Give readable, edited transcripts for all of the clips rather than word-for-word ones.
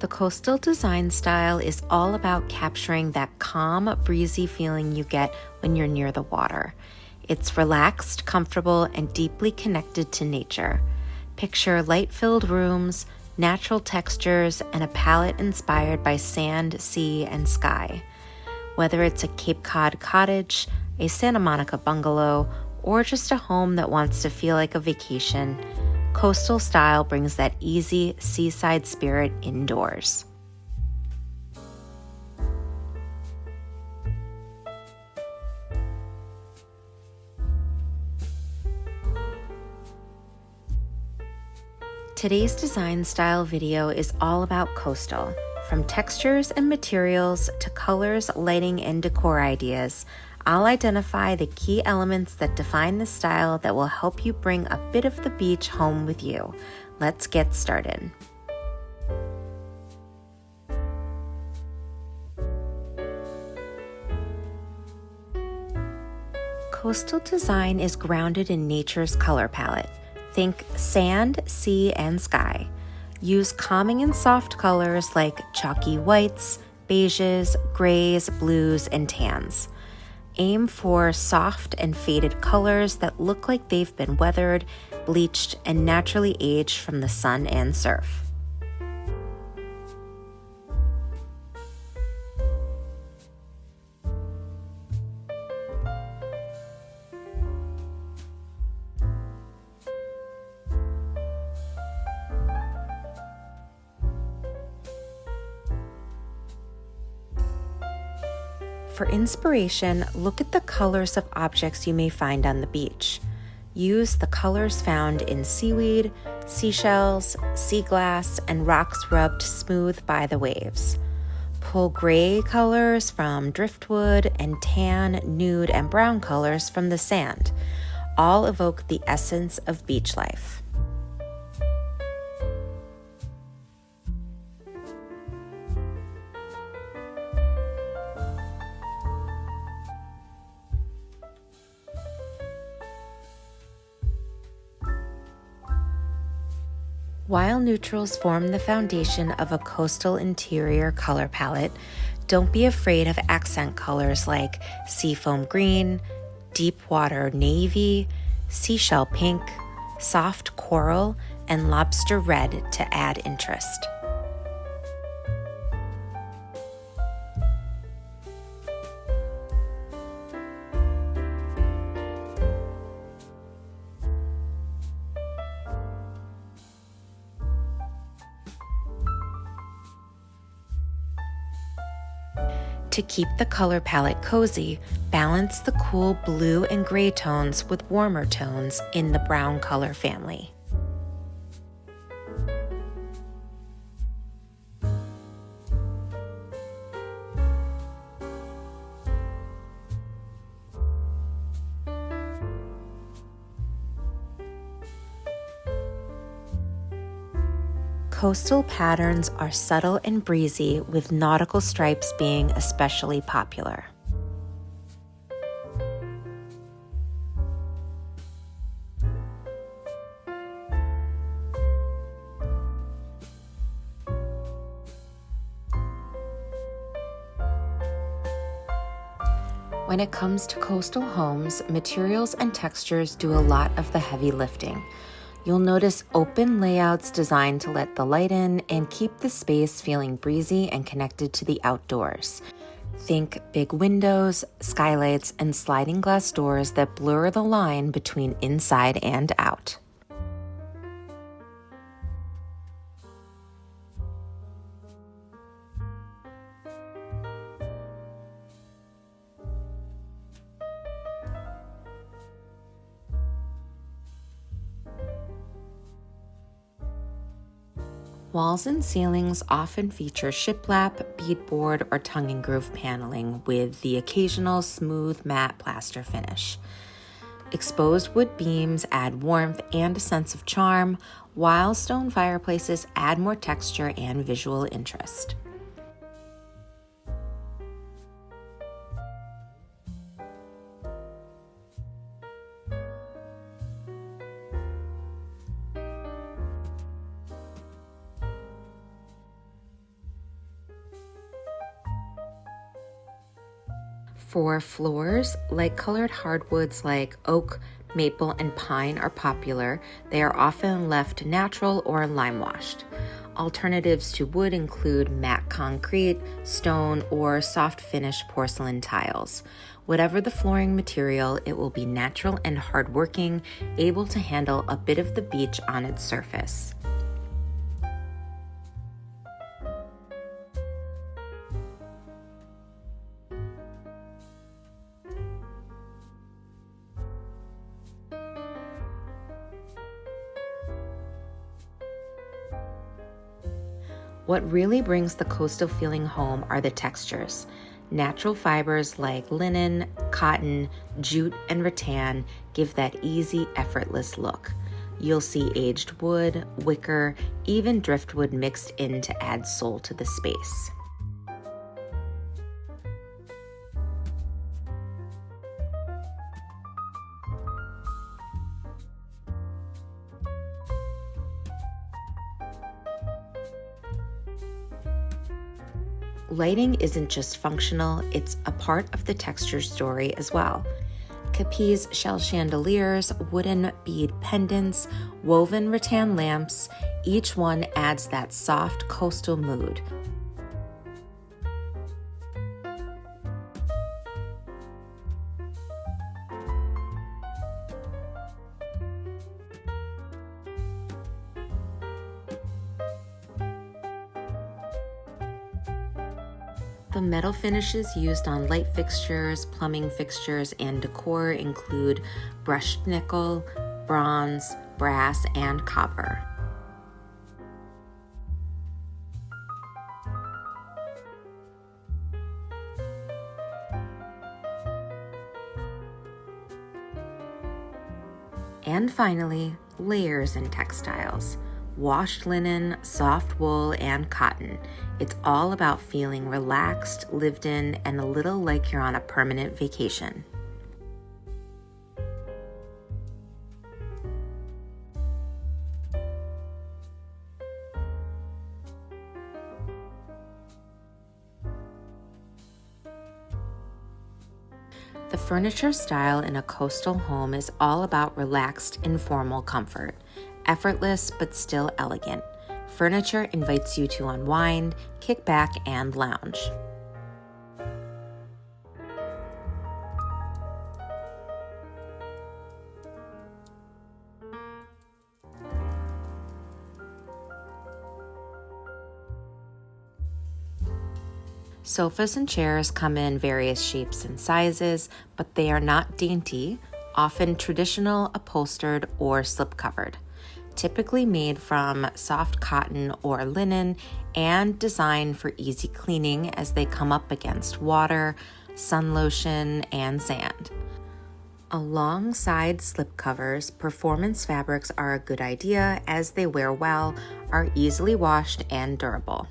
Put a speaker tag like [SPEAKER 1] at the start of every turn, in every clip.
[SPEAKER 1] The coastal design style is all about capturing that calm, breezy feeling you get when you're near the water. It's relaxed, comfortable, and deeply connected to nature. Picture light-filled rooms, natural textures, and a palette inspired by sand, sea, and sky. Whether it's a Cape Cod cottage, a Santa Monica bungalow, or just a home that wants to feel like a vacation, coastal style brings that easy seaside spirit indoors. Today's design style video is all about coastal. From textures and materials to colors, lighting, and decor ideas, I'll identify the key elements that define the style that will help you bring a bit of the beach home with you. Let's get started. Coastal design is grounded in nature's color palette. Think sand, sea, and sky. Use calming and soft colors like chalky whites, beiges, grays, blues, and tans. Aim for soft and faded colors that look like they've been weathered, bleached, and naturally aged from the sun and surf. For inspiration, look at the colors of objects you may find on the beach. Use the colors found in seaweed, seashells, sea glass, and rocks rubbed smooth by the waves. Pull gray colors from driftwood and tan, nude, and brown colors from the sand. All evoke the essence of beach life. While neutrals form the foundation of a coastal interior color palette, don't be afraid of accent colors like seafoam green, deep water navy, seashell pink, soft coral, and lobster red to add interest. To keep the color palette cozy, balance the cool blue and gray tones with warmer tones in the brown color family. Coastal patterns are subtle and breezy, with nautical stripes being especially popular. When it comes to coastal homes, materials and textures do a lot of the heavy lifting. You'll notice open layouts designed to let the light in and keep the space feeling breezy and connected to the outdoors. Think big windows, skylights, and sliding glass doors that blur the line between inside and out. Walls and ceilings often feature shiplap, beadboard, or tongue-and-groove paneling with the occasional smooth matte plaster finish. Exposed wood beams add warmth and a sense of charm, while stone fireplaces add more texture and visual interest. For floors, light-colored hardwoods like oak, maple, and pine are popular. They are often left natural or lime-washed. Alternatives to wood include matte concrete, stone, or soft finish porcelain tiles. Whatever the flooring material, it will be natural and hardworking, able to handle a bit of the beach on its surface. What really brings the coastal feeling home are the textures. Natural fibers like linen, cotton, jute, and rattan give that easy, effortless look. You'll see aged wood, wicker, even driftwood mixed in to add soul to the space. Lighting isn't just functional, it's a part of the texture story as well. Capiz shell chandeliers, wooden bead pendants, woven rattan lamps, each one adds that soft coastal mood. The metal finishes used on light fixtures, plumbing fixtures, and decor include brushed nickel, bronze, brass, and copper. And finally, layers in textiles. Washed linen, soft wool, and cotton. It's all about feeling relaxed, lived in, and a little like you're on a permanent vacation. The furniture style in a coastal home is all about relaxed, informal comfort. Effortless but still elegant. Furniture invites you to unwind, kick back, and lounge. Sofas and chairs come in various shapes and sizes, but they are not dainty, often traditional, upholstered, or slip-covered. Typically made from soft cotton or linen and designed for easy cleaning as they come up against water, sun lotion, and sand. Alongside slipcovers, performance fabrics are a good idea as they wear well, are easily washed, and durable.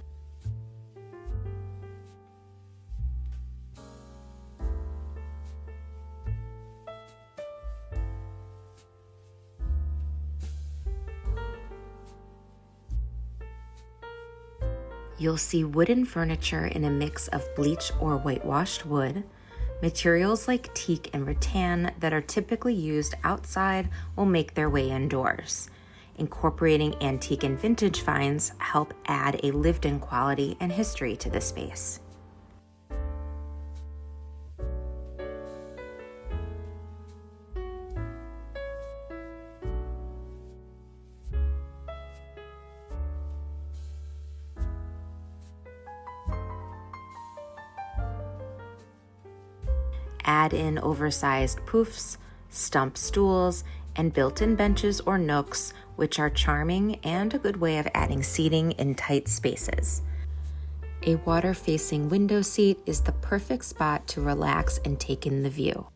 [SPEAKER 1] You'll see wooden furniture in a mix of bleached or whitewashed wood. Materials like teak and rattan that are typically used outside will make their way indoors. Incorporating antique and vintage finds help add a lived-in quality and history to the space. Add in oversized poufs, stump stools, and built-in benches or nooks, which are charming and a good way of adding seating in tight spaces. A water-facing window seat is the perfect spot to relax and take in the view.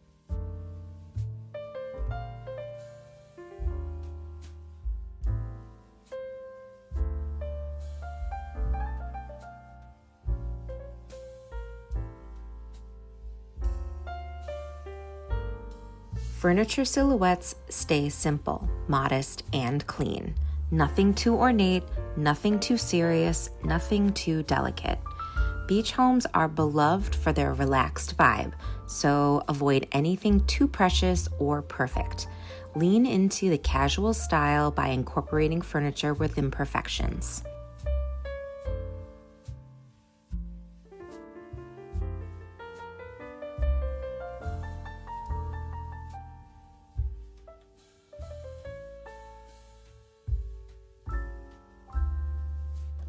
[SPEAKER 1] Furniture silhouettes stay simple, modest, and clean. Nothing too ornate, nothing too serious, nothing too delicate. Beach homes are beloved for their relaxed vibe, so avoid anything too precious or perfect. Lean into the casual style by incorporating furniture with imperfections.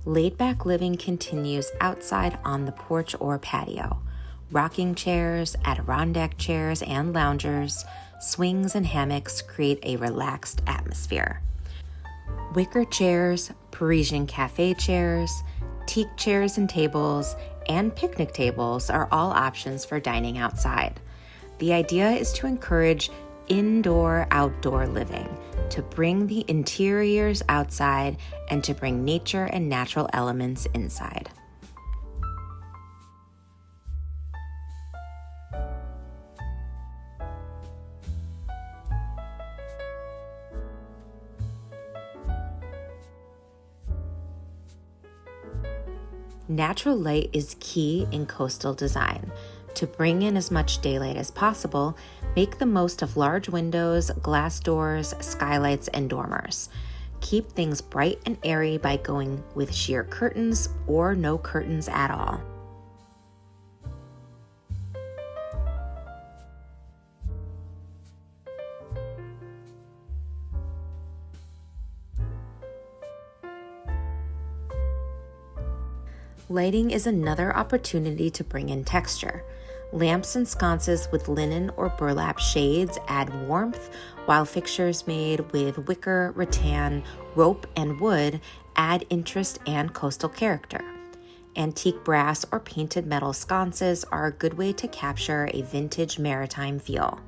[SPEAKER 1] Laid-back living continues outside on the porch or patio. Rocking chairs, Adirondack chairs and loungers, swings and hammocks create a relaxed atmosphere. Wicker chairs, Parisian cafe chairs, teak chairs and tables, and picnic tables are all options for dining outside. The idea is to encourage indoor-outdoor living, to bring the interiors outside, and to bring nature and natural elements inside. Natural light is key in coastal design. To bring in as much daylight as possible, make the most of large windows, glass doors, skylights, and dormers. Keep things bright and airy by going with sheer curtains or no curtains at all. Lighting is another opportunity to bring in texture. Lamps and sconces with linen or burlap shades add warmth, while fixtures made with wicker, rattan, rope, and wood add interest and coastal character. Antique brass or painted metal sconces are a good way to capture a vintage maritime feel.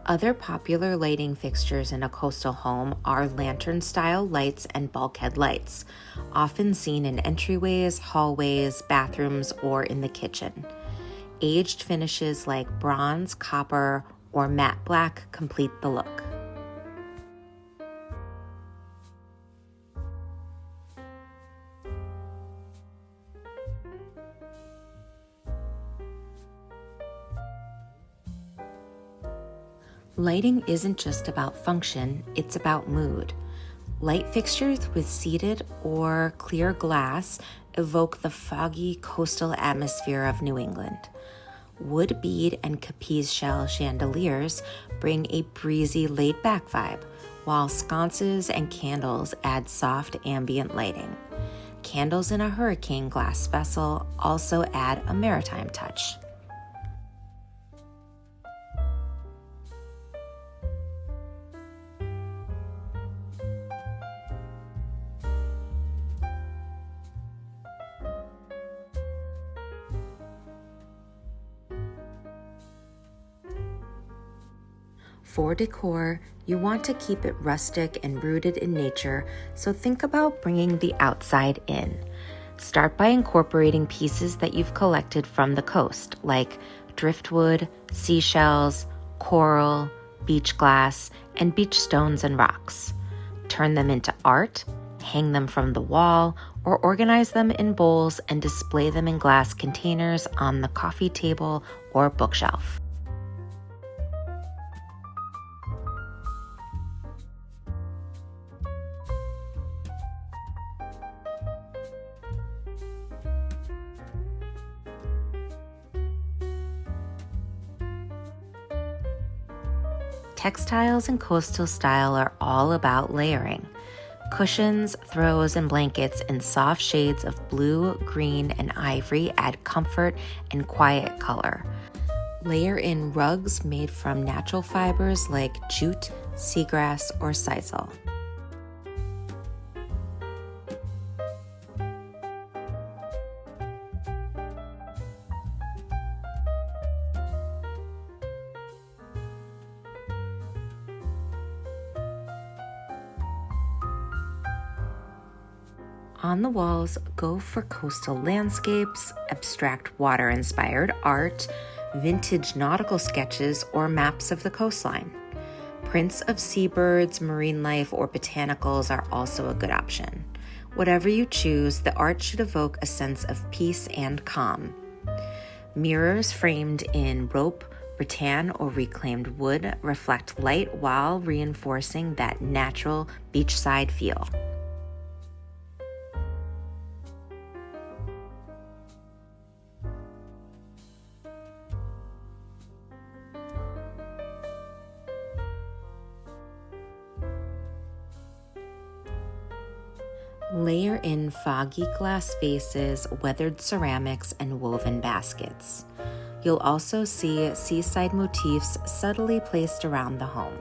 [SPEAKER 1] Other popular lighting fixtures in a coastal home are lantern-style lights and bulkhead lights, often seen in entryways, hallways, bathrooms, or in the kitchen. Aged finishes like bronze, copper, or matte black complete the look. Lighting isn't just about function, it's about mood. Light fixtures with seated or clear glass evoke the foggy coastal atmosphere of New England. Wood bead and capiz shell chandeliers bring a breezy, laid-back vibe, while sconces and candles add soft ambient lighting. Candles in a hurricane glass vessel also add a maritime touch. For decor, you want to keep it rustic and rooted in nature, so think about bringing the outside in. Start by incorporating pieces that you've collected from the coast, like driftwood, seashells, coral, beach glass, and beach stones and rocks. Turn them into art, hang them from the wall, or organize them in bowls and display them in glass containers on the coffee table or bookshelf. Textiles in coastal style are all about layering. Cushions, throws, and blankets in soft shades of blue, green, and ivory add comfort and quiet color. Layer in rugs made from natural fibers like jute, seagrass, or sisal. On the walls, go for coastal landscapes, abstract water-inspired art, vintage nautical sketches, or maps of the coastline. Prints of seabirds, marine life, or botanicals are also a good option. Whatever you choose, the art should evoke a sense of peace and calm. Mirrors framed in rope, rattan, or reclaimed wood reflect light while reinforcing that natural beachside feel. Layer in foggy glass vases, weathered ceramics, and woven baskets. You'll also see seaside motifs subtly placed around the home.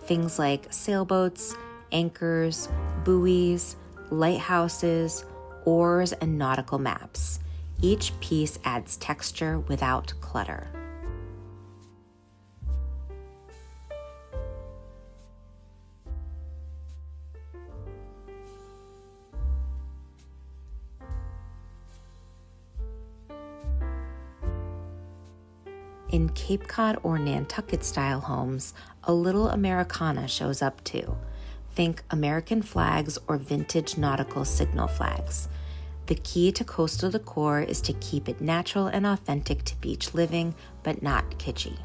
[SPEAKER 1] Things like sailboats, anchors, buoys, lighthouses, oars, and nautical maps. Each piece adds texture without clutter. In Cape Cod or Nantucket style homes, a little Americana shows up too. Think American flags or vintage nautical signal flags. The key to coastal decor is to keep it natural and authentic to beach living, but not kitschy.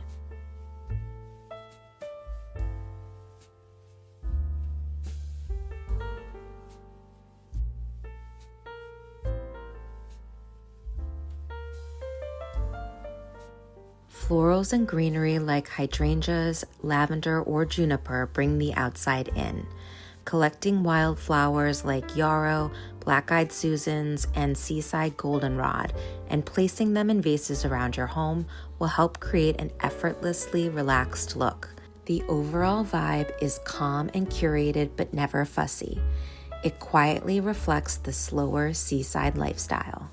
[SPEAKER 1] Florals and greenery like hydrangeas, lavender, or juniper bring the outside in. Collecting wildflowers like yarrow, black-eyed Susans, and seaside goldenrod and placing them in vases around your home will help create an effortlessly relaxed look. The overall vibe is calm and curated but never fussy. It quietly reflects the slower seaside lifestyle.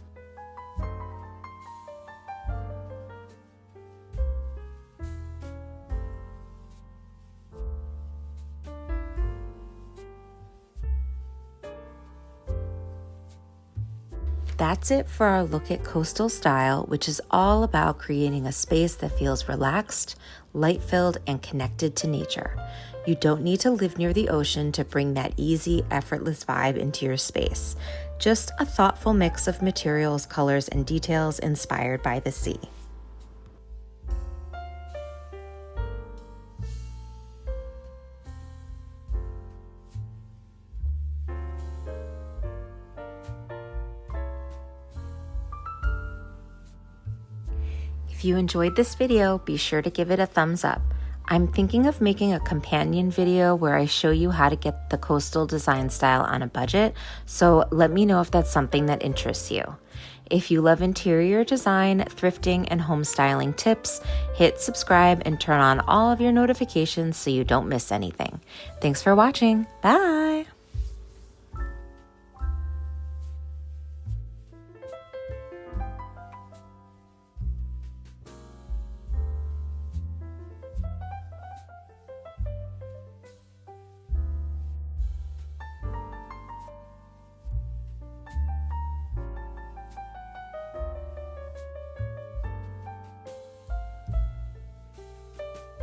[SPEAKER 1] That's it for our look at coastal style, which is all about creating a space that feels relaxed, light-filled, and connected to nature. You don't need to live near the ocean to bring that easy, effortless vibe into your space. Just a thoughtful mix of materials, colors, and details inspired by the sea. If you enjoyed this video, be sure to give it a thumbs up. I'm thinking of making a companion video where I show you how to get the coastal design style on a budget, so let me know if that's something that interests you. If you love interior design, thrifting, and home styling tips, hit subscribe and turn on all of your notifications so you don't miss anything. Thanks for watching. Bye!